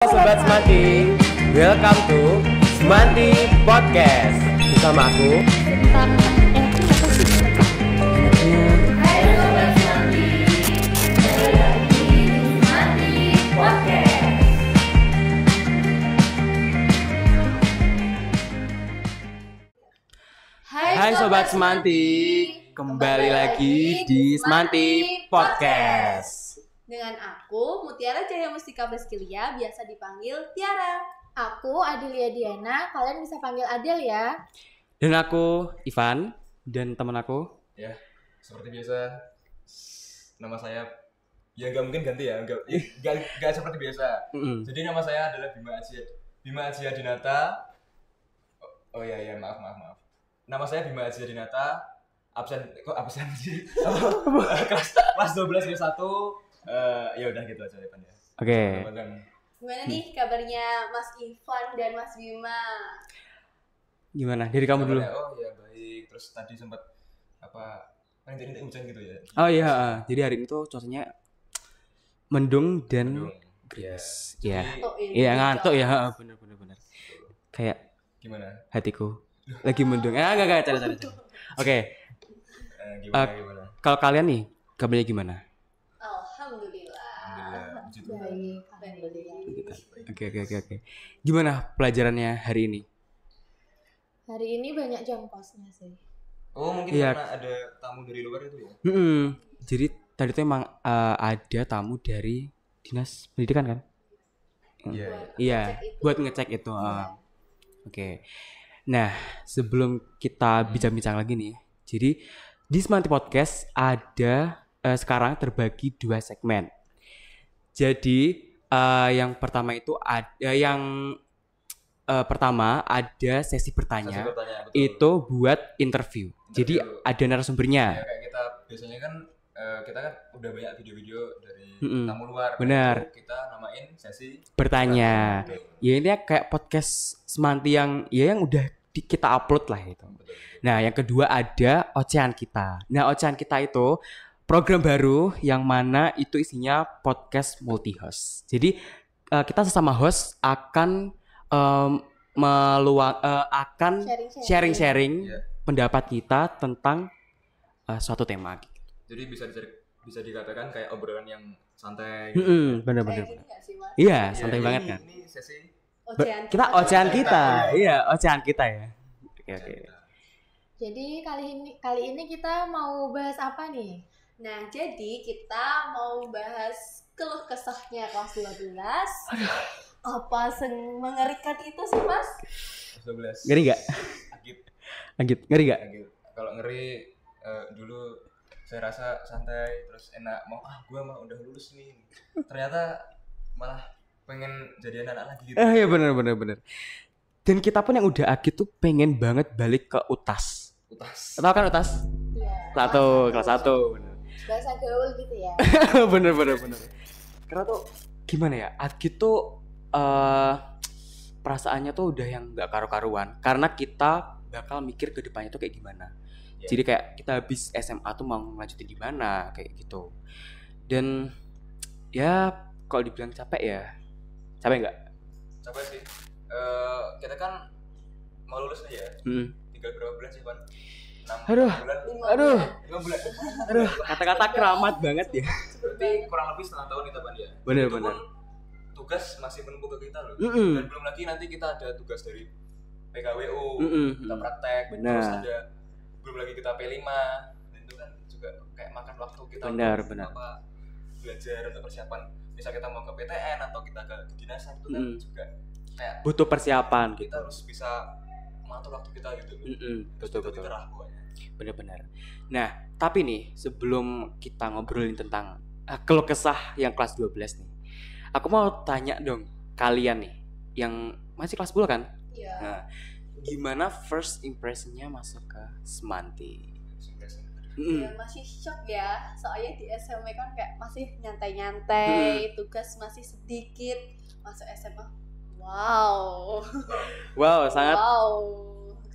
Sobat Semanti, welcome to Semanti Podcast. Bersama aku Tentang apa sih? Hai Sobat Semanti, kembali lagi di Semanti Podcast. Hai Sobat Semanti, kembali lagi di Semanti Podcast. Dengan aku Mutiara Cahya Mustika Breskilia, biasa dipanggil Tiara. Aku Adelia Diana, kalian bisa panggil Adel ya. Dan aku Ivan dan teman aku. Ya, seperti biasa, nama saya ya nggak mungkin ganti ya, nggak seperti biasa. Jadi nama saya adalah Bima Aji Dinata. Oh ya maaf. Nama saya Bima Aji Dinata. Absen sih? kelas 12 S1. Ya udah gitu aja Ivan ya. Oke. Gimana nih kabarnya Mas Ivan dan Mas Bima? Gimana? Dari kamu dulu. Oh ya baik. Terus tadi sempat rintik-rintik hujan gitu ya. Oh iya, jadi hari ini tuh cuacanya mendung dan gerimis. Iya. Iya ngantuk ya, bener. Kayak Gimana? hatiku lagi mendung. Enggak, cara. Oke. Gimana? Kalau kalian nih, kabarnya gimana? Alhamdulillah. Puji Tuhan. Baik, Alhamdulillah. Oke. Gimana pelajarannya hari ini? Hari ini banyak jam kosnya sih. Oh mungkin Iya. karena ada tamu dari luar itu ya? Jadi tadi tuh emang ada tamu dari dinas pendidikan kan? Iya, Ngecek itu. buat ngecek itu. Oke. Nah, sebelum kita bincang-bincang lagi nih, jadi di Semanti Podcast ada sekarang terbagi 2 segmen. Jadi yang pertama itu pertama ada sesi bertanya. Sesi bertanya, betul. Itu buat interview. Jadi ada narasumbernya. Ya kayak kita biasanya kan kita kan udah banyak video-video dari tamu luar. Benar. Nah, itu kita namain sesi Bertanya. Betul. Ya ini kayak podcast Semanti yang udah kita upload lah itu. Betul. Nah, yang kedua ada ocehan kita. Nah, ocehan kita itu program baru yang mana itu isinya podcast multi host. Jadi kita sesama host akan akan sharing-sharing Iya. pendapat kita tentang suatu tema. Jadi bisa dikatakan kayak obrolan yang santai. Bener. Kayak gini nggak sih, Mas? Iya, Ya, santai banget kan. Ini sesi Kita ocehan kita. Iya, ocehan kita ya. Oke. Jadi kali ini kita mau bahas apa nih? Nah, jadi kita mau bahas keluh kesahnya kelas 12. Apa mengerikan itu sih, Mas? 12. Ngeri nggak? Agit. Ngeri nggak? Kalau ngeri dulu saya rasa santai terus enak gue mah udah lulus nih. Ternyata malah pengen jadi anak lagi gitu. Iya bener. Dan kita pun yang udah agit tuh pengen banget balik ke UTAS. Utas. Tahu kan UTAS? Iya. Kelas 1. Bener. Bahasa gaul gitu ya. bener. Karena tuh gimana ya? Agit tuh perasaannya tuh udah yang nggak karu-karuan. Karena kita bakal mikir ke depannya tuh kayak gimana. Yeah. Jadi kayak kita habis SMA tuh mau lanjutin di mana kayak gitu. Dan ya kalau dibilang capek ya, capek nggak? Capek sih. Kita kan mau lulus nih ya. Tinggal berapa bulan sih, Pan? 6 Aduh. bulan. 5 bulan. Kata-kata keramat banget ya. Berarti kurang lebih setengah tahun kita, Pan ya. Bener. Itu pun tugas masih menumpuk ke kita loh. Dan belum lagi nanti kita ada tugas dari PKWU, kita praktek, Benar. terus ada belum lagi kita P5. Dan itu kan juga kayak makan waktu kita Benar. belajar untuk persiapan. Misal kita mau ke PTN atau kita ke kedinasan itu kan juga kayak Butuh persiapan kita gitu. harus bisa mengatur waktu kita gitu. Betul. Terah pokoknya. Benar. Nah, tapi nih sebelum kita ngobrolin tentang keluh kesah yang kelas 12 nih. Aku mau tanya dong kalian nih yang masih kelas 10 kan? Iya. Nah, gimana first impression-nya masuk ke Semanti? Ya, masih shock ya, soalnya di SMA kan kayak masih nyantai-nyantai, tugas masih sedikit, masuk SMA, wow, Sangat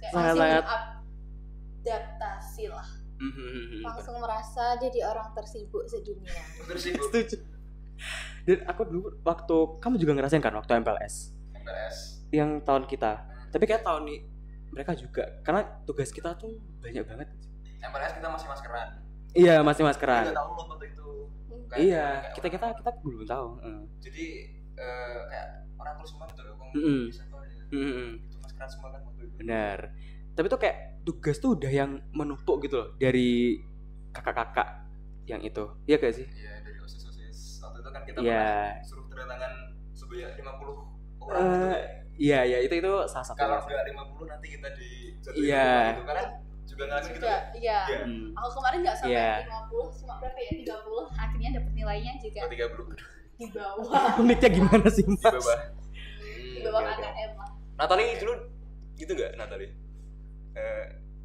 kayak sangat- masih adaptasi lah, Langsung merasa jadi orang tersibuk sedunia. Tersibuk. setuju. Dan aku dulu waktu kamu juga ngerasain kan waktu MPLS yang tahun kita. Tapi kayak tahun ini mereka juga karena tugas kita tuh banyak banget. MPLS kita masih maskeran. Iya, masih maskeran. Kita tahu loh waktu itu. Iya, kita belum tahu. Jadi kayak orang terus semua gitu loh. Bisa kok ya. Itu maskeran semua kan waktu itu. Benar. Tapi tuh kayak tugas tuh udah yang menumpuk gitu loh dari kakak-kakak yang itu. Iya gak sih? Iya, dari OSIS. Waktu itu kan kita Iya. suruh tanda tangan sebanyak 50 orang gitu. Iya, itu salah satu. Kalau enggak 50 nanti kita dijatuhin Iya. gitu. Karena juga ngalamin gitu ya. Iya. Iya. Aku kemarin nggak sampai Iya. 50, cuma berapa ya? 30. Akhirnya dapat nilainya juga 30 di bawah. Uniknya gimana sih, di Mas? bawah. Di bawah KKM lah. Natali dulu gitu enggak Natali?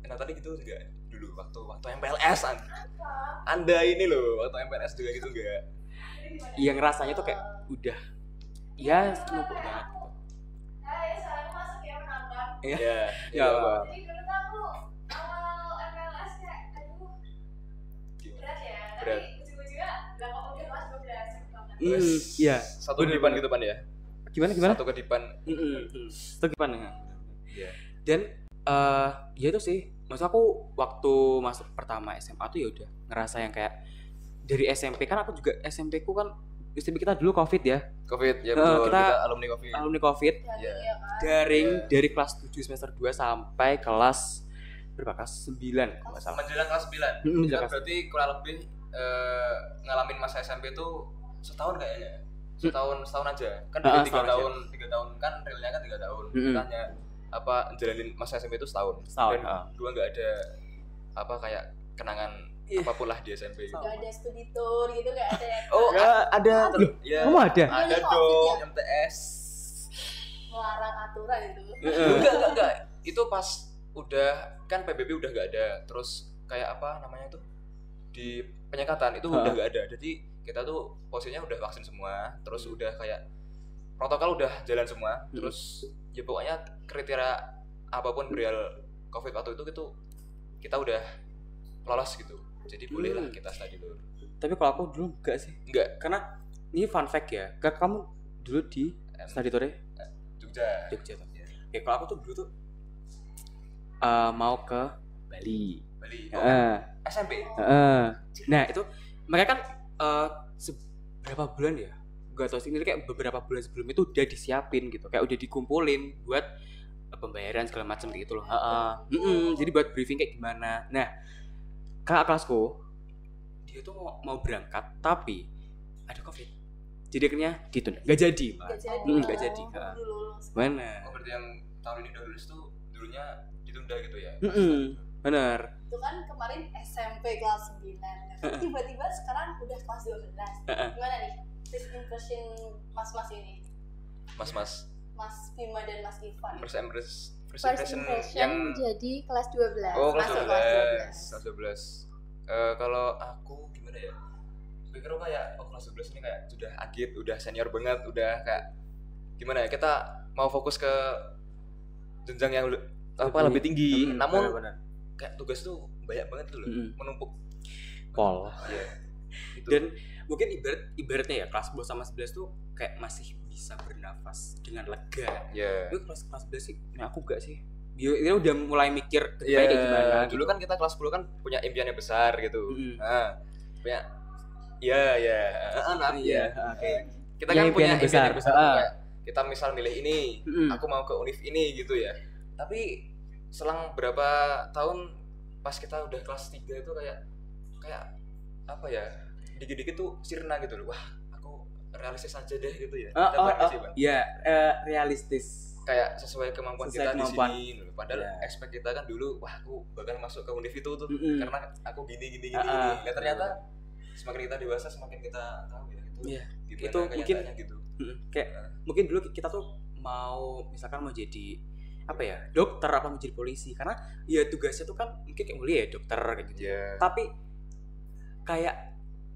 Natali gitu enggak dulu waktu MPLS Anda ini loh waktu MPLS juga gitu enggak? Yang rasanya tuh kayak udah ya menumpuk banget. Hai, sekarang masuk ya menonton. Iya. Ya apa? Jadi dulu tuh aku awal MPLS kayak aduh berat ya. Berat. Tapi ujung-ujungnya udah kok udah kelas 12 cepet banget. Iya. Satu kedipan gitu pan ya? Gimana? Satu kedipan. Itu gimana ya? Iya. Dan ya itu sih. Maksud aku waktu masuk pertama SMA tuh ya udah ngerasa yang kayak dari SMP kan aku juga SMP ku kan SMP kita dulu COVID ya. Covid ya betul. kita alumni Covid. Alumni COVID. Iya kan. Daring Iya. dari kelas 7 semester 2 sampai kelas berapa? Kelas 9 kalau nggak salah. Menjelang kelas 9. Menjelang Kita kelas- berarti kurang lebih ngalamin masa SMP itu setahun kayaknya. Setahun aja. Kan dari 3 setahun tahun kan realnya kan 3 tahun. Mm-mm. Kita hanya jalanin masa SMP itu setahun. Setahun, Dan dua enggak ada kayak kenangan Iya. apapun lah di SMP. Gak ada studi tour gitu, gak ada yang Oh, ada. Loh, ya. kamu ada? Ada Ini dong Covid ya? MTS. melarang aturan itu. Enggak. Itu pas udah kan PBB udah enggak ada. Terus kayak apa namanya tuh? Di penyekatan itu udah enggak ada. Jadi kita tuh posisinya udah vaksin semua, terus udah kayak protokol udah jalan semua. Terus ya pokoknya kriteria apapun real Covid waktu itu kita udah lolos gitu. Jadi bolehlah kita study tour. Tapi kalau aku dulu enggak sih. Enggak. Karena ini fun fact ya. Kamu dulu di study tour Jogja. Jogja tuh. Ya kalau aku tuh dulu tuh mau ke Bali. SMP. Nah itu mereka kan berapa bulan ya? Gak tau sih, ini kayak beberapa bulan sebelum itu udah disiapin gitu, kayak udah dikumpulin buat pembayaran segala macam gitu loh. Jadi buat briefing kayak gimana. Nah kakak kelasku dia tuh mau berangkat tapi ada COVID, jadi akhirnya ditunda, nggak jadi malah. Nggak jadi. Mana? Oh berarti yang tahun ini udah lulus tuh dulunya ditunda gitu ya? Bener. Itu kan kemarin SMP kelas 9. Nah, tiba-tiba sekarang udah kelas 12. Gimana nih? First impression mas-mas ini? Mas Mas Bima dan Mas Ivan. first First impression impression yang jadi kelas 12. oh kelas masuk 12. Kalau aku gimana ya? Pikir kayak kelas 12 ini kayak sudah agit, udah senior banget, udah kayak gimana ya? Kita mau fokus ke jenjang yang lebih tinggi. Namun bener. kayak tugas tuh banyak banget tuh loh, menumpuk. Pol. Iya. Gitu. Dan mungkin ibaratnya ya kelas 10 sama 11 tuh kayak masih bisa bernafas dengan lega. ya. Tapi kelas 11 sih, nah aku enggak sih. Dia udah mulai mikir Iya, kayak gimana. dulu kan kita kelas 10 kan punya impiannya besar gitu. Nah, punya iya. Oke. Kita Ya, kan punya impiannya besar. impiannya besar tuh, kayak kita misal milih ini, aku mau ke univ ini gitu ya. Tapi selang berapa tahun pas kita udah kelas 3 itu kayak apa ya? Dikit-dikit tuh sirna gitu loh. Wah, aku realistis aja deh gitu ya. Dapat sih, Bang. Ya, realistis. Kayak sesuai kemampuan Sesuai kita kemampuan. di sini. Padahal expect kita kan dulu, wah aku bakal masuk ke univ itu tuh karena aku gini. Nah, ternyata semakin kita dewasa semakin kita tahu ya itu. Iya. Gimana Itu mungkin kenyataannya gitu. Kayak mungkin dulu kita tuh mau misalkan mau jadi apa ya, dokter apa mau jadi polisi, karena ya tugasnya tuh kan mungkin kayak mulia ya dokter kayak gitu. Tapi kayak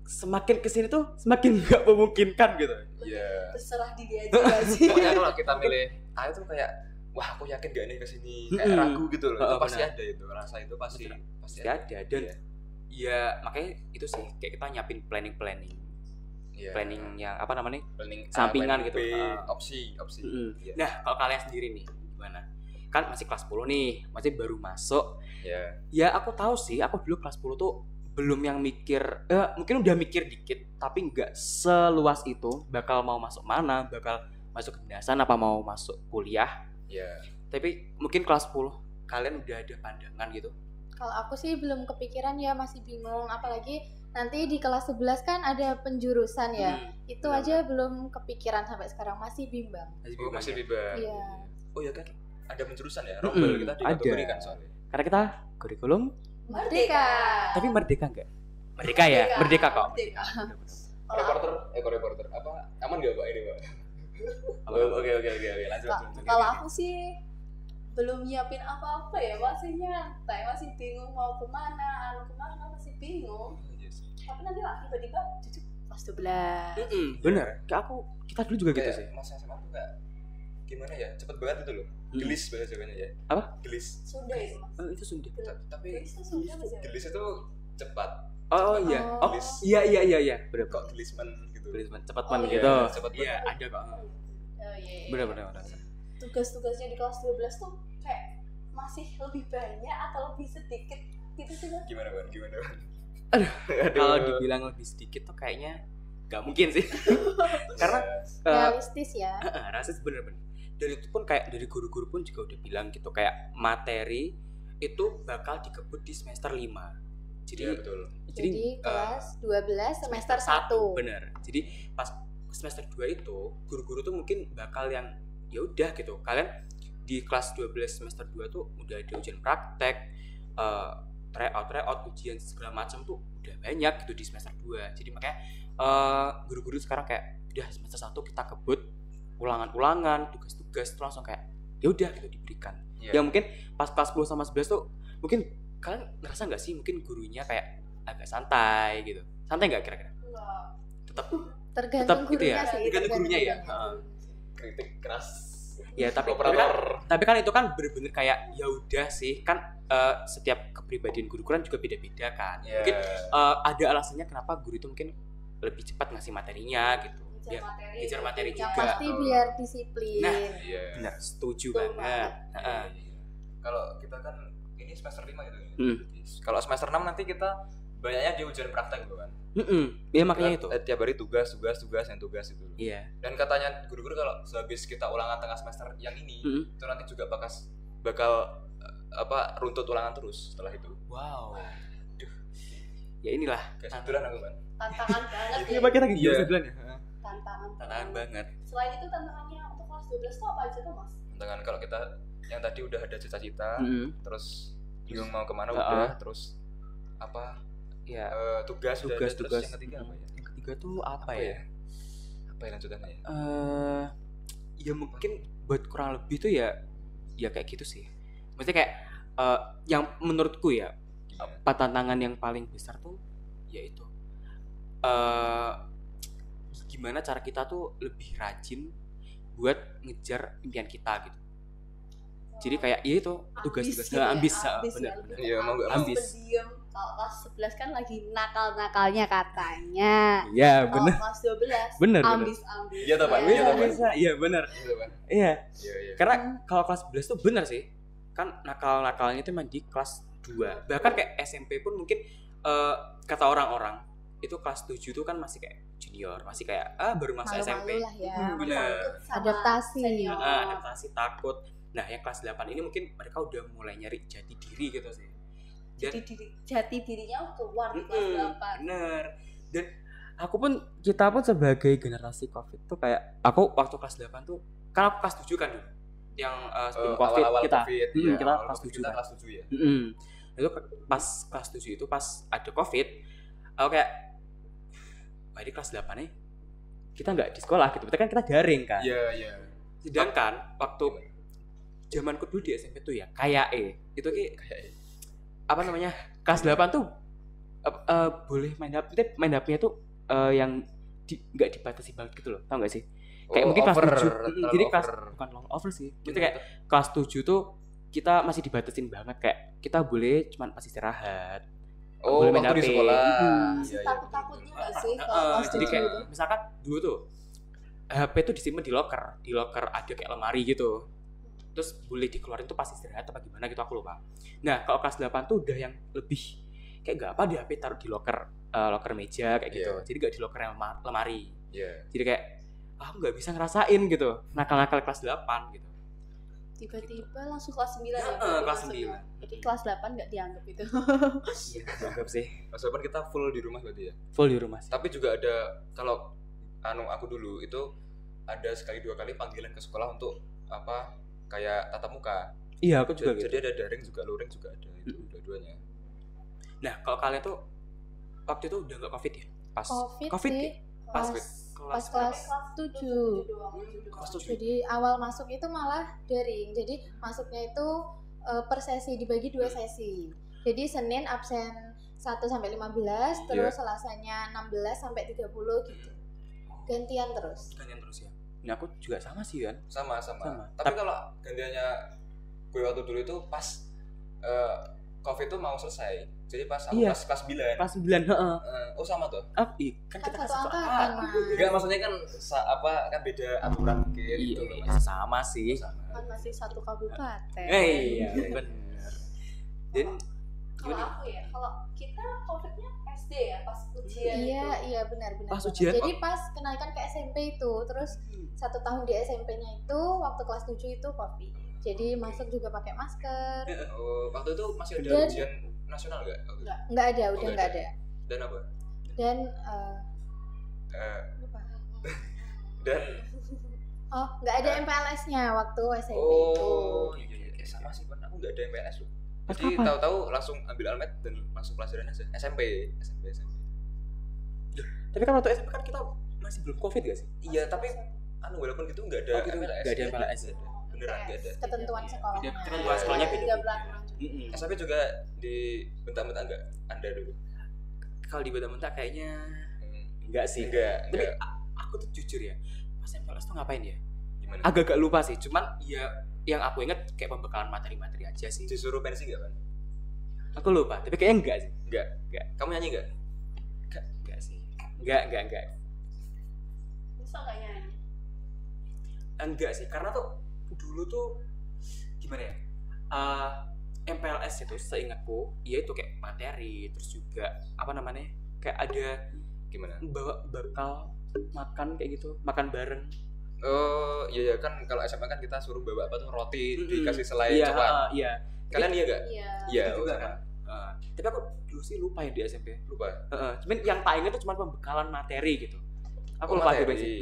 semakin kesini tuh semakin nggak memungkinkan gitu. Iya. Terserah diri aja gak sih? Pokoknya kalau kita milih A itu kayak wah aku yakin gak nih kesini, kayak ragu gitu loh. Itu pasti benar. ada itu, rasa itu pasti Pasti ada. Dan ya makanya itu sih kayak kita nyiapin planning. Iya. Iya. planning yang apa namanya Planning sampingan plan gitu. B, opsi. Iya. Nah kalau kalian sendiri nih gimana? Kan masih kelas 10 nih, masih baru masuk. Ya. Ya aku tahu sih, aku dulu kelas 10 tuh belum yang mikir, mungkin udah mikir dikit, tapi nggak seluas itu bakal mau masuk mana, bakal masuk kedinasan apa mau masuk kuliah. Ya. Tapi mungkin kelas 10 kalian udah ada pandangan gitu. Kalau aku sih belum kepikiran ya, masih bingung, apalagi nanti di kelas 11 kan ada penjurusan ya. Itu benar. aja belum kepikiran sampai sekarang, masih bimbang. Masih bimbang. Iya. Oh ya kan ada penjurusan ya. Rombel kita dikategorikan ada. soalnya. Karena kita kurikulum, Merdeka. tapi merdeka nggak? Merdeka ya, merdeka kok. Merdeka. Reporter apa? Aman gak Pak ini Pak? Oke lanjut. Kalau aku sih belum nyiapin apa-apa ya, masih nyantai, masih bingung mau kemana, masih bingung. Tapi nanti lah tiba-tiba cucuk kelas 12. Bener. Kayak kita dulu juga gitu sih. Masa SMA tuh kayak gimana ya? Cepet banget itu loh. Gelis bahasa Jawanya ya. Apa? Gelis. Sudah itu mas. Itu Sunda. Tapi Gelis itu Sunda mas ya? gelis itu cepat. Oh iya. Oh Gelis. iya. Bener Kok gelisman gitu. Gelisman cepat Oh, iya. gitu. Cepat Iya, ada kok. Oh iya. Bener. Tugas-tugasnya di kelas 12 tuh kayak masih lebih banyak atau lebih sedikit gitu sih mas? Gimana Ban? Kalau dibilang lebih sedikit tuh kayaknya nggak mungkin sih. Karena Realistis ya. rasis bener-bener. Dan itu pun kayak dari guru-guru pun juga udah bilang gitu, kayak materi itu bakal dikebut di semester 5. Jadi Iya betul. Jadi kelas 12 semester 1. Bener. Jadi pas semester 2 itu guru-guru tuh mungkin bakal yang ya udah gitu. Kalian di kelas 12 semester 2 tuh udah ada ujian praktek, tryout, ujian segala macam tuh udah banyak gitu di semester 2. Jadi makanya guru-guru sekarang kayak udah semester 1 kita kebut ulangan-ulangan, tugas-tugas tuh langsung kayak ya udah gitu diberikan. Iya. Ya mungkin pas kelas 10 sama 11 tuh mungkin kalian ngerasa nggak sih mungkin gurunya kayak agak santai gitu. Santai nggak kira-kira? Enggak. Tetap Tergantung gitu ya? gurunya sih. Tergantung gurunya ya? Kritik keras. ya tapi Operator. kan itu kan bener-bener kayak ya udah sih kan setiap kepribadian guru kan juga beda-beda kan. Iya. Mungkin ada alasannya kenapa guru itu mungkin lebih cepat ngasih materinya gitu. Ya, ngejar materi Yang juga. pasti biar disiplin. Nah, Iya. benar, setuju Betul banget. Heeh. Kalau kita kan ini semester 5 gitu. Hmm. Kalau semester 6 nanti kita banyaknya di ujian praktek gitu kan. Iya makanya itu. Tiap hari tugas itu. Iya. Dan katanya guru-guru kalau sehabis kita ulangan tengah semester yang ini, itu nanti juga bakal runtut ulangan terus setelah itu. Wow. Ya inilah. Kayak sebulan aku kan. Tantangan banget Iya, ya. kita lagi Iya. sebulan ya. Tantangan banget. Selain itu tantangannya untuk kelas 12 tuh apa aja tuh mas? Dengan kalau kita yang tadi udah ada cita-cita, terus bingung mau kemana udah, terus Ya, tugas udah ada, terus yang ketiga apa ya? Yang ketiga tuh apa ya? Apa ya lanjutannya ya? Ya mungkin buat kurang lebih tuh ya kayak gitu sih. Maksudnya kayak yang menurutku ya tantangan yang paling besar tuh yaitu gimana cara kita tuh lebih rajin buat ngejar impian kita gitu. Jadi kayak ya itu tugas-tugas ambis, benar. Iya, mau nggak ambis. Pendiam. Kalau kelas 11 kan lagi nakal-nakalnya katanya. Iya, Kalau benar. kelas 12 Benar. ambis-ambis. Iya toh, Pak? Ya. Iya toh, Pak? Bisa, iya benar. Gitu kan? Iya. Iya. Karena kalau kelas 11 tuh benar sih. Kan nakal-nakalnya itu emang di kelas 2. Bahkan kayak SMP pun mungkin kata orang-orang itu kelas 7 tuh kan masih kayak junior, masih kayak baru masuk SMP. Malu-malu lah ya. Benar. Adaptasi. Nah, adaptasi, takut. Nah, yang kelas 8 ini mungkin mereka udah mulai nyari jati diri gitu sih. Jati dirinya keluar di kelas 8. Bener. Dan kita pun sebagai generasi COVID tuh kayak aku waktu kelas 8 tuh kan aku kelas 7 kan dulu. Yang sebelum COVID awal-awal kita. COVID, Kita awal kelas COVID 7 kita kan. kelas 7 ya. Itu pas kelas 7 itu pas ada COVID, aku kayak wah ini kelas 8 nih kita nggak di sekolah gitu. Berarti kan kita daring kan. Iya. Sedangkan waktu zamanku dulu di SMP tuh ya kayak itu apa namanya kelas 8 tuh boleh main HP, tapi main HP-nya tuh yang nggak dibatasi banget gitu loh, tau nggak sih? Kayak mungkin kelas 7, jadi kelas bukan long over sih, jadi kayak kelas 7 tuh kita masih dibatasin banget, kayak kita boleh cuman pas istirahat, Oh, boleh main waktu di HP. sekolah. Masih Iya, takut-takutnya nggak sih Heeh, kalau kelas jadi 7 kayak itu? misalkan dulu tuh HP tuh disimpan di locker ada kayak lemari gitu. Terus boleh dikeluarin tuh pas istirahat apa gimana gitu aku lupa. Nah, kalau kelas 8 tuh udah yang lebih kayak gak apa di HP taruh di locker meja kayak gitu. Iya. Jadi gak di locker yang lemari. Iya. Jadi kayak aku nggak bisa ngerasain gitu nakal-nakal kelas 8 gitu. Tiba-tiba langsung kelas 9 ya? Kelas masuknya. 9. Jadi kelas 8 nggak dianggap itu. Iya, anggap sih Mas Bapan kita full di rumah berarti ya. full di rumah sih. Tapi juga ada kalau aku dulu itu ada sekali 2 kali panggilan ke sekolah untuk apa kayak tatap muka. Iya, aku juga gitu. Jadi ada daring juga, luring juga ada itu dua-duanya. Nah, kalau kalian tuh waktu itu udah nggak COVID ya? Pas COVID ya? sih. Pas Pas kelas 7. kelas 7. Jadi awal masuk itu malah daring. Jadi masuknya itu per sesi dibagi 2 sesi. Jadi Senin absen 1 sampai 15, terus Selasanya 16 sampai 30 gitu. Gantian terus. Gantian terus ya. Nah, aku juga sama sih kan. Sama. Sama. Tapi kalau gantiannya gue waktu dulu itu pas COVID tuh mau selesai. Jadi pas aku Iya. kelas 9. Kelas 9, heeh. Oh sama tuh. Kan kita Kan kan satu satu angkatan, A. Mas. Enggak, maksudnya kan kan beda aturan mungkin Iya, gitu loh, iya, Mas. sama sih. Sama. Kan masih satu kabupaten. Iya, benar. Dan Kalau aku ya, kalau kita COVID-nya SD ya, pas ujian Iya benar. Pas ujian, Jadi pas kenaikan ke SMP itu, terus 1 tahun di SMP-nya itu waktu kelas 7 itu COVID. Jadi masuk juga pakai masker. Oh, waktu itu masih ada Dan- ujian nasional enggak? Nggak ada, udah nggak nggak ada. ada. Dan apa? Dan Eh, lupa. dan Oh, nggak ada MPLS-nya waktu SMP itu. iya, sama sih kan aku enggak ada MPLS loh. Pas Jadi kapan? tahu-tahu langsung ambil almet dan langsung pelajaran aja. SMP. tapi kan waktu SMP kan kita masih belum COVID gak sih? Iya, tapi walaupun gitu enggak ada Oh, gitu, MPLS. nggak ada MPLS. Beneran enggak ada. Ketentuan sekolahnya. Beda, ketentuan sekolahnya beda. Tiga peraturan juga. SMP juga di bentak-bentak enggak? Anda dulu. Kalau di bentak kayaknya Hmm, enggak sih. Enggak. Tapi aku tuh jujur ya, pas MPLS tuh ngapain ya? Gimana? Agak-agak lupa sih, cuman ya yang aku inget kayak pembekalan materi-materi aja sih. Disuruh pensi enggak, kan? Aku lupa, tapi kayaknya enggak sih. Enggak. Kamu nyanyi enggak? Enggak sih. Enggak. bisa nggak nyanyi? Enggak sih, karena tuh dulu tuh gimana ya? MPLS itu seingatku, ya itu kayak materi, terus juga apa namanya? Kayak ada Gimana? bawa bakal makan kayak gitu, makan bareng. Oh, iya kan kalau SMA kan kita suruh bawa apa tuh roti dikasih selai Iya, coklat. iya. Kalian iya enggak? Iya. Iya, Itu juga sama. kan. Tapi aku dulu sih lupa ya di SMP. Lupa. Cuman yang tak ingat tuh cuma pembekalan materi gitu. Aku Oh, lupa materi. juga sih.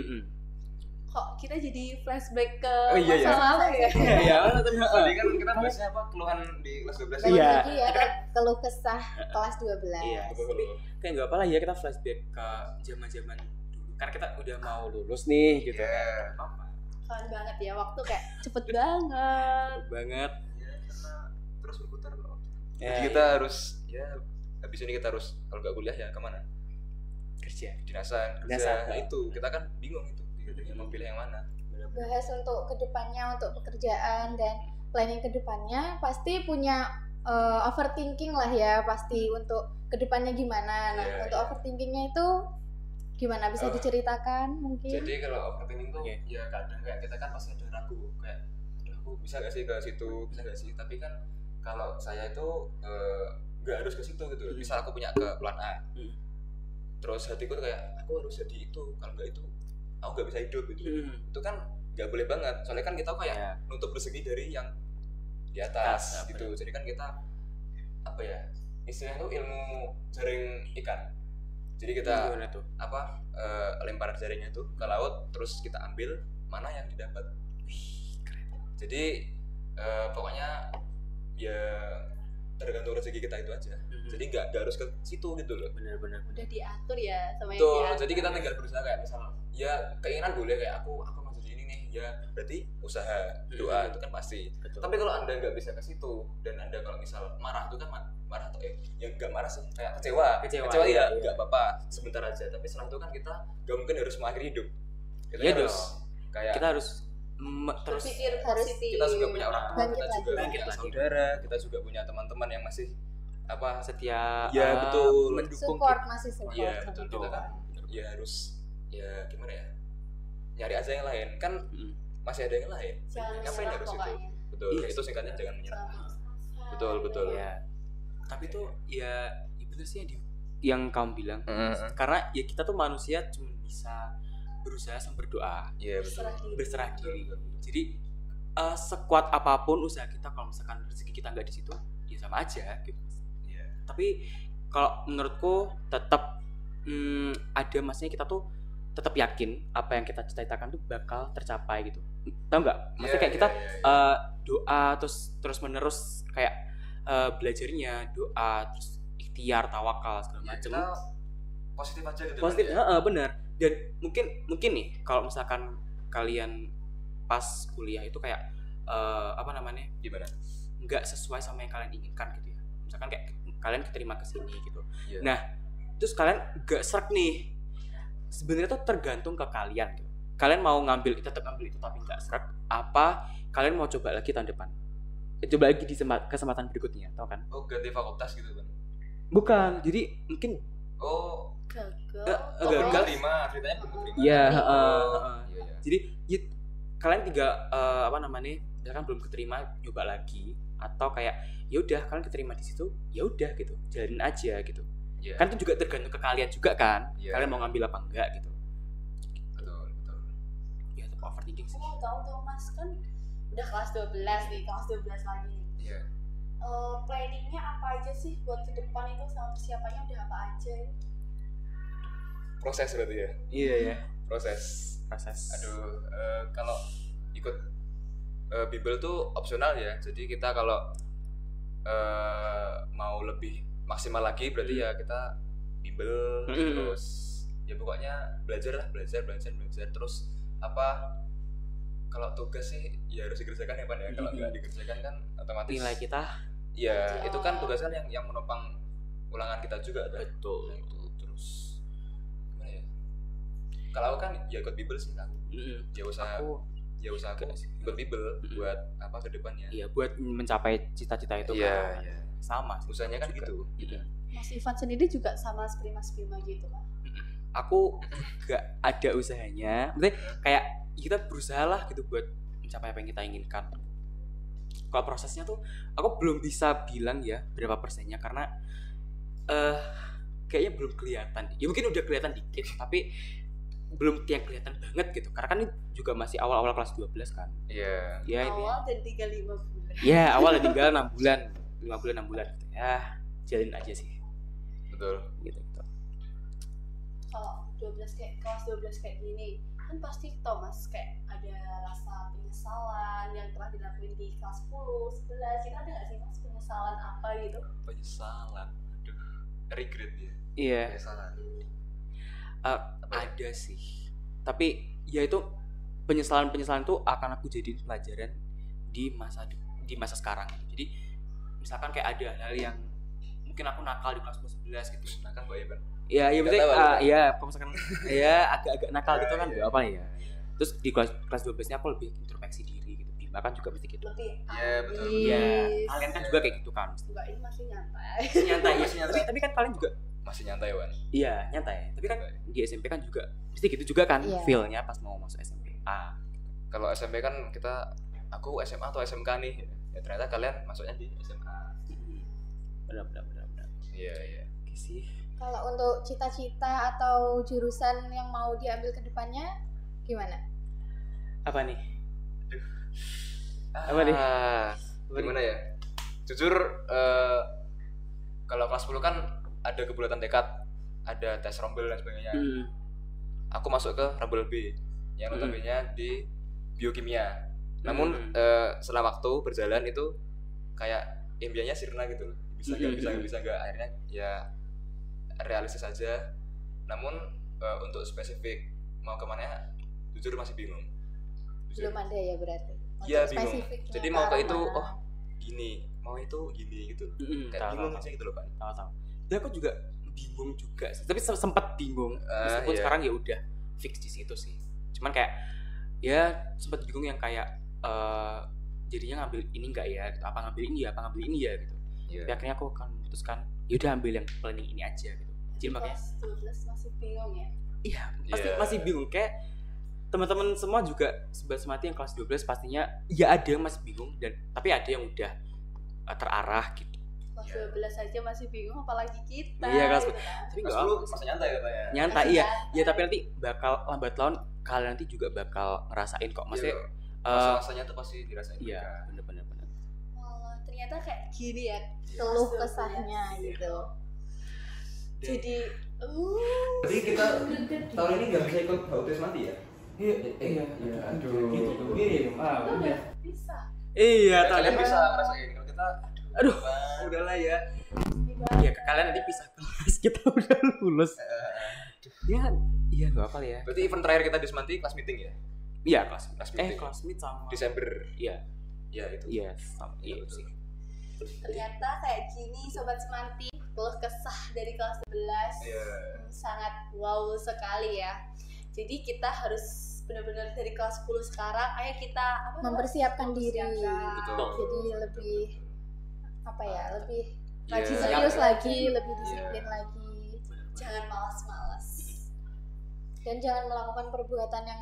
Kok kita jadi flashback ke Oh, iya, masa iya. lalu ya? Iya, Tadi kan kita bahasnya apa? Keluhan di kelas 12. Balik Iya. lagi ya ke keluh kesah kelas 12. Iya. Tapi kayak nggak apa lah ya kita flashback ke zaman-zaman dulu. Karena kita udah mau lulus nih gitu. Iya. Apa? Keren banget ya, waktu kayak cepet banget. Banget. Ya, karena terus berputar loh. Ya, Jadi kita harus habis ini kita harus kalau nggak kuliah ya kemana? kerja. Dinasan, Dinasan. kerja. Nah, itu kita kan bingung itu. Mau pilih yang mana? Bahas untuk kedepannya, untuk pekerjaan dan planning kedepannya pasti punya overthinking lah ya, pasti untuk kedepannya gimana. Nah, Iya, untuk iya. overthinkingnya itu gimana, bisa diceritakan mungkin? Jadi kalau overthinking tuh Iya. ya kadang kayak kita kan pasti ada ragu kayak aduh aku bisa gak sih ke situ, bisa gak sih, tapi kan kalau saya itu nggak harus ke situ gitu. Misal aku punya ke plan A, terus hatiku tuh kayak aku harus jadi itu, kalau nggak itu aku nggak bisa hidup gitu. Itu kan nggak boleh banget, soalnya kan kita kayak Iya. nutup rezeki dari yang di Atas, atas gitu. benar. Jadi kan kita apa ya istilahnya tuh ilmu jaring ikan. Jadi kita Gimana tuh? apa lempar jaringnya tuh ke laut, terus kita ambil mana yang didapat. Jadi pokoknya ya tergantung rezeki kita itu aja. Jadi nggak harus ke situ gitu loh. Bener-bener. Udah diatur ya sama yang Betul. diatur. Jadi kita tinggal berusaha kayak misal ya keinginan boleh kayak aku mau jadi ini nih, ya berarti usaha, doa itu kan pasti. Betul. Tapi kalau anda nggak bisa ke situ dan anda kalau misal marah itu kan marah atau ya nggak marah sih, kayak kecewa Kecewa, ya iya. nggak apa-apa sebentar aja, tapi setelah itu kan kita nggak mungkin harus mengakhiri hidup. Kita Iya harus dong. kayak Kita harus terus Berpikir harus positif. kita juga punya orang tua, Bangkit kita lagi. juga Bangkit punya lagi. saudara, kita juga punya teman-teman yang masih apa setia Ya, betul. mendukung Support kita. masih support. Iya betul, Betul. kita kan ya harus ya gimana ya, nyari aja yang lain kan, Mm. masih ada yang lain, Jangan ngapain menyerah harus itu, pokoknya. betul. Iya. Itu singkatnya jangan menyerah. Jangan putus asa. Betul, betul. Ya. Tapi tuh ya bener sih yang kamu bilang. Heeh. Karena ya kita tuh manusia cuma bisa berusaha sama berdoa, Iya betul. Berserah berserah diri. diri. Jadi sekuat apapun usaha kita, kalau misalkan rezeki kita nggak di situ, ya sama aja gitu. Iya. Tapi kalau menurutku tetap ada, maksudnya kita tuh tetap yakin apa yang kita cita-citakan tuh bakal tercapai gitu. Tahu nggak? Maksudnya kayak kita doa terus menerus kayak belajarnya doa, terus ikhtiar, tawakal segala Ya, macam. kita positif aja gitu Positif, kan, ya. benar. Dan mungkin nih kalau misalkan kalian pas kuliah itu kayak apa namanya, Gimana? nggak sesuai sama yang kalian inginkan gitu ya. Misalkan kayak kalian keterima ke sini gitu. Iya. Nah, terus kalian nggak serak nih. Sebenarnya tuh tergantung ke kalian gitu. Kalian mau tetap ngambil itu tapi nggak serak, apa kalian mau coba lagi tahun depan? Coba lagi di kesempatan berikutnya, tau kan? Oh, ganti fakultas gitu kan? Bukan. Jadi mungkin Oh, Gagal. Gagal. belum terima, ceritanya belum terima. ya Oh, iya. jadi kalian apa namanya, misalkan belum keterima, coba lagi, atau kayak ya udah kalian keterima di situ, ya udah gitu, jalanin aja gitu. Iya. Kan itu juga tergantung ke kalian juga kan, Iya. kalian mau ngambil apa enggak gitu. Betul. Ya tetap overthinking Aku sih. mau tahu dong Mas, kan udah kelas 12 nih, kelas 12 lagi nih. Iya. Planningnya apa aja sih buat ke depan itu, sama persiapannya udah apa aja ya? Proses berarti ya. Iya ya, Proses. Aduh, kalau ikut Bimbel tuh opsional ya. Jadi kita kalau mau lebih maksimal lagi berarti ya kita Bimbel terus ya pokoknya belajar terus apa, kalau tugas sih ya harus dikerjakan ya Pan ya. Kalau nggak dikerjakan kan otomatis nilai kita ya itu kan tugas kan yang menopang ulangan kita juga kan. betul. Nah, itu terus gimana ya? Kalau aku kan ya ikut Bimbel sih aku. Ya usaha aku ikut Bimbel buat apa ke depannya. Iya, buat mencapai cita-cita itu Iya, kan. iya. Sama sih. Usahanya kan juga. gitu. Mas Ivan sendiri juga sama seperti Mas Bima gitu kan? Aku gak ada usahanya. Maksudnya kayak kita berusaha lah gitu buat mencapai apa yang kita inginkan. Kalau prosesnya tuh aku belum bisa bilang ya berapa persennya, karena kayaknya belum kelihatan. Ya mungkin udah kelihatan dikit, tapi belum yang kelihatan banget gitu. Karena kan ini juga masih awal-awal kelas 12 kan. Iya. Ya ini. Awal dan tinggal 5 bulan. Ya, awal tinggal 6 bulan. 5 bulan 6 bulan gitu. Ya, jalin aja sih. Betul. Gitu. Kalau 12 kayak kelas 12 kayak gini, kan pasti tau Mas kayak ada rasa penyesalan yang telah dilakuin di kelas 10, 11. Kita ada nggak sih Mas penyesalan apa gitu? Penyesalan. Aduh. Regret ya. Iya. Penyesalan. Ada sih. Tapi ya itu penyesalan itu akan aku jadiin pelajaran di masa sekarang. Jadi misalkan kayak ada hal yang mungkin aku nakal di kelas 11 gitu. Nakal Mbak Ivan. Iya, iya Nggak berarti tahu, aku. iya, kalau misalkan ya agak-agak nakal gitu kan Iya, enggak apa ya. Terus di kelas 12-nya aku lebih introspeksi diri gitu. Bima kan juga mesti gitu. Lebih Iya, betul. Iya, kalian kan juga kayak gitu kan. Enggak, ini masih nyantai. Nyantai ya, nyantai. Tapi kan kalian juga Masih nyantai Wan. iya, nyantai. Tapi kan Nyantai. di SMP kan juga mesti gitu juga kan Iya. feel-nya pas mau masuk SMP. Kalau SMP kan aku SMA atau SMK nih. Ya ternyata kalian masuknya di SMA. Benar. Iya. Oke sih. Kalau untuk cita-cita atau jurusan yang mau diambil ke depannya gimana? Apa nih? Apa Apa nih? Gimana ya? Jujur kalau kelas 10 kan ada kebulatan tekad, ada tes rombel dan sebagainya. Aku masuk ke rombel B yang notabene di biokimia. Namun setelah waktu berjalan itu kayak impiannya sirna gitu loh. Bisa nggak akhirnya ya realistis saja. Namun untuk spesifik mau kemana jujur masih bingung. Belum ada ya berarti. Iya, Untuk bingung. spesifiknya Jadi ke mau ke arah itu mana? gini, mau itu gini gitu. Kayak Tahu, bingung tahu. aja gitu loh, Pak. Tahu. Ya aku juga bingung juga sih. Tapi sempat bingung. Meskipun Iya. sekarang ya udah fix di situ sih. Cuman kayak ya sempat bingung yang kayak jadinya ngambil ini enggak ya gitu. Apa ngambil ini ya gitu. Iya. Tapi akhirnya aku akan memutuskan yaudah ambil yang planning ini aja gitu. Jadi makanya Kelas 12 masih bingung ya. iya pasti Iya. masih bingung kayak teman-teman semua juga Sobat Semati yang kelas 12 pastinya ya ada yang masih bingung dan tapi ada yang udah terarah gitu. Kelas 12 aja masih bingung apalagi kita. Iya, kelas gitu kan. Tapi Kelas enggak 10 masa nyantai katanya. nyantai Masih iya. nyantai. Ya tapi nanti bakal lambat laun kalian nanti juga bakal ngerasain kok. Maksudnya Masa-masanya tuh pasti dirasain iya mereka. bener-bener. Oh, ternyata kayak gini ya. keluh Kelas 12. kesahnya gitu. Jadi Jadi kita tahun ini nggak bisa ikut bautis mati ya? Iya. Aduh. Gitu. Iya, kita udah bisa. Iya, Ya, kalian tahun bisa ngerasain kalau kita Aduh, Bang. udahlah ya. Gimana? Ya kalian nanti pisah kelas kita udah lulus. Ya, iya enggak apa ya. Berarti event terakhir kita di Semanti kelas meeting ya? Iya, kelas meeting. kelas meet sama Desember. Iya. Ya itu. Iya, sama iya Betul. sih. Ternyata kayak gini Sobat Semanti, keluh kesah dari kelas 11 Iya. sangat wow sekali ya. Jadi kita harus benar-benar dari kelas 10 sekarang, ayo kita Mempersiapkan diri. mempersiapkan. Betul. Jadi lebih apa ya, lebih Rajin Iya. serius siap. lagi, lebih disiplin lagi, Jangan malas-malas. dan jangan melakukan perbuatan yang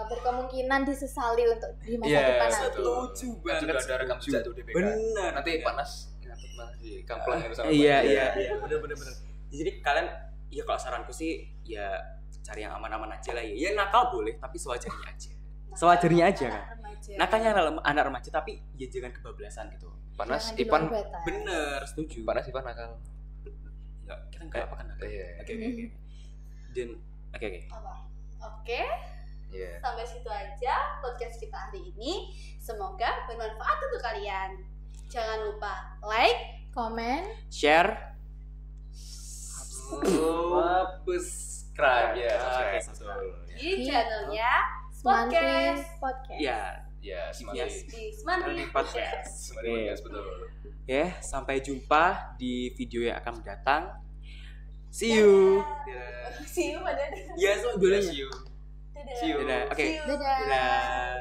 berkemungkinan disesali untuk di masa Iya, depan nanti. betul. Setuju Kan banget, juga ada rekam setuju. jejak tuh DPK. Benar. Nanti panas ngatut malah di kamplang itu sama Iya, Pak. iya, benar. Jadi kalian ya kalau saranku sih ya cari yang aman-aman aja lah ya. Ya nakal boleh, tapi sewajarnya aja. Sewajarnya aja kan. Anak remaja. Nakalnya anak remaja tapi ya jangan kebablasan gitu. Panas Jangan di Ipan. luar batas. Bener, setuju. Panas Ipan nakal. Enggak, kita enggak apa kan nakal. Iya. Oke. Dan oke. Apa? Oke, Iya. sampai situ aja podcast kita hari ini. Semoga bermanfaat untuk kalian. Jangan lupa like, Komen, Share, Subscribe ya, Oke, subscribe. di Di channelnya Semanti Podcast. Podcast. Ya, Ya, Semanti. Yes. di Semanti Trending Podcast. Semanti podcast, betul. Ya, sampai jumpa di video yang akan mendatang. See you. See you pada Ya, so dulunya. See you. dadah. See you. Dadah. Oke. See you. Dadah. Dadah.